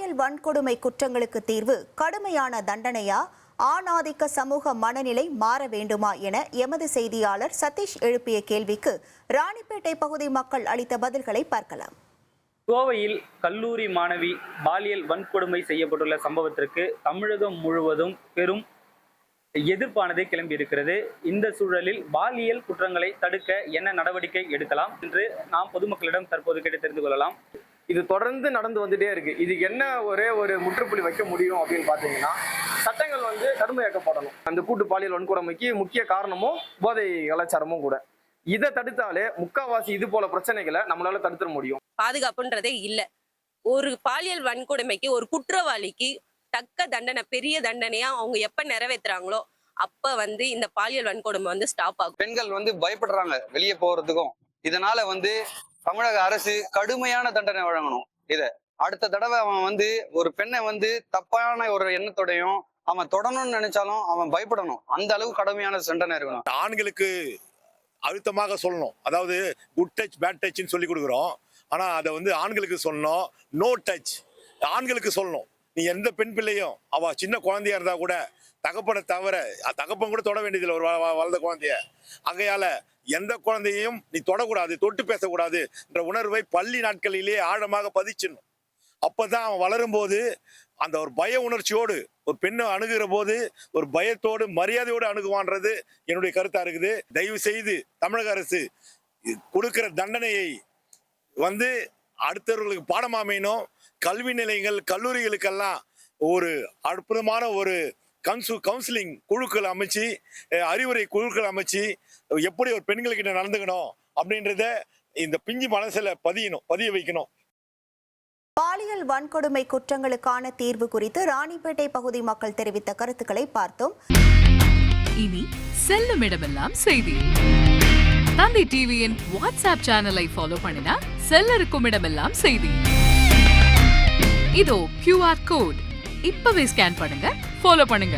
பாலியல் வன்கொடுமை குற்றங்களுக்கு தீர்வு கடுமையான தண்டனையா, ஆணாதிக்க சமூக மனநிலை மாற வேண்டுமா என எமது செய்தியாளர் சதீஷ் எழுப்பிய கேள்விக்கு ராணிப்பேட்டை பகுதி மக்கள் அளித்த பதில்களை பார்க்கலாம். கோவையில் கல்லூரி மாணவி பாலியல் வன்கொடுமை செய்யப்பட்டுள்ள சம்பவத்திற்கு தமிழகம் முழுவதும் பெரும் எதிர்ப்பானது கிளம்பியிருக்கிறது. இந்த சூழலில் பாலியல் குற்றங்களை தடுக்க என்ன நடவடிக்கை எடுக்கலாம் என்று நாம் பொதுமக்களிடம் தற்போது கேட்டு தெரிந்து கொள்ளலாம். இது தொடர்ந்து நடந்து வந்துட்டே இருக்கு. இதுக்கு என்ன ஒரே ஒரு முற்றுப்புள்ளி வைக்க முடியும் அப்படின்னு பாத்தீங்கன்னா, சட்டங்கள் கடுமையாக்கப்படணும். அந்த கூட்டு பாலியல் வன்கொடுமைக்கு முக்கிய காரணமும் போதை கலாச்சாரமும் கூட. இதை தடுத்தாலே முக்காவாசி இது போல பிரச்சனைகளை நம்மளால தடுத்துட முடியும். பாதுகாப்புன்றதே இல்ல. ஒரு பாலியல் வன்கொடுமைக்கு ஒரு குற்றவாளிக்கு தக்க தண்டனை, பெரிய தண்டனையா அவங்க எப்ப நிறைவேற்றுறாங்களோ அப்ப இந்த பாலியல் வன்கொடுமை ஸ்டாப் ஆகும். பெண்கள் பயப்படுறாங்க வெளியே போறதுக்கும். இதனால தமிழக அரசு கடுமையான தண்டனை வழங்கணும். அடுத்த தடவை அவன் ஒரு பெண்ணை தப்பான ஒரு எண்ணத்தோடையும் அவன் தொடணும்னு நினைச்சாலும் அவன் பயப்படணும். அந்த அளவு கடுமையான தண்டனை இருக்கணும். ஆண்களுக்கு அழுத்தமாக சொல்லணும். அதாவது குட் டச் பேட் டச்னு சொல்லி கொடுக்குறோம். ஆனா அதை ஆண்களுக்கு சொல்லணும். நோ டச் ஆண்களுக்கு சொல்லணும். நீ எந்த பெண் பிள்ளையும் அவ சின்ன குழந்தையா இருந்தா கூட தகப்பனை தவிர தகப்பன் கூட தொட வேண்டியதில்லை ஒரு வளர்ந்த குழந்தைய. ஆகையால எந்த குழந்தையும் நீ தொடக்கூடாது, தொட்டு பேசக்கூடாது என்ற உணர்வை பள்ளி நாட்களிலேயே ஆழமாக பதிச்சிடணும். அப்பதான் அவன் வளரும் போது அந்த ஒரு பய உணர்ச்சியோடு ஒரு பெண்ணை அணுகிற போது ஒரு பயத்தோடு மரியாதையோடு அணுகுவான்றது என்னுடைய கருத்தா இருக்குது. தயவு செய்து தமிழக அரசு கொடுக்கிற தண்டனையை அடுத்தவர்களுக்கு பாடமா அமையணும். கல்வி நிலையங்கள் கல்லூரிகளுக்கெல்லாம் ஒரு அற்புதமான ஒரு கவுன்சிலிங் குழுக்கள் அமைச்சு, அறிவுரை குழுக்கள் அமைச்சு எப்படி ஒரு பெண்களுக்கிட்ட நடந்துக்கணும் அப்படின்றத இந்த பிஞ்சு மனசுல பதிய வைக்கணும். பாலியல் வன்கொடுமை குற்றங்களுக்கான தீர்வு குறித்து ராணிப்பேட்டை பகுதி மக்கள் தெரிவித்த கருத்துக்களை பார்த்தோம். இனி செல்லும் இடமெல்லாம் செய்தி. தந்தி டிவியின் வாட்ஸ்அப் சேனலை ஃபாலோ பண்ணினா செல்லருக்கும் இடமெல்லாம் செய்தி. இதோ QR கோட் இப்பவே ஸ்கேன் பண்ணுங்க, ஃபாலோ பண்ணுங்க.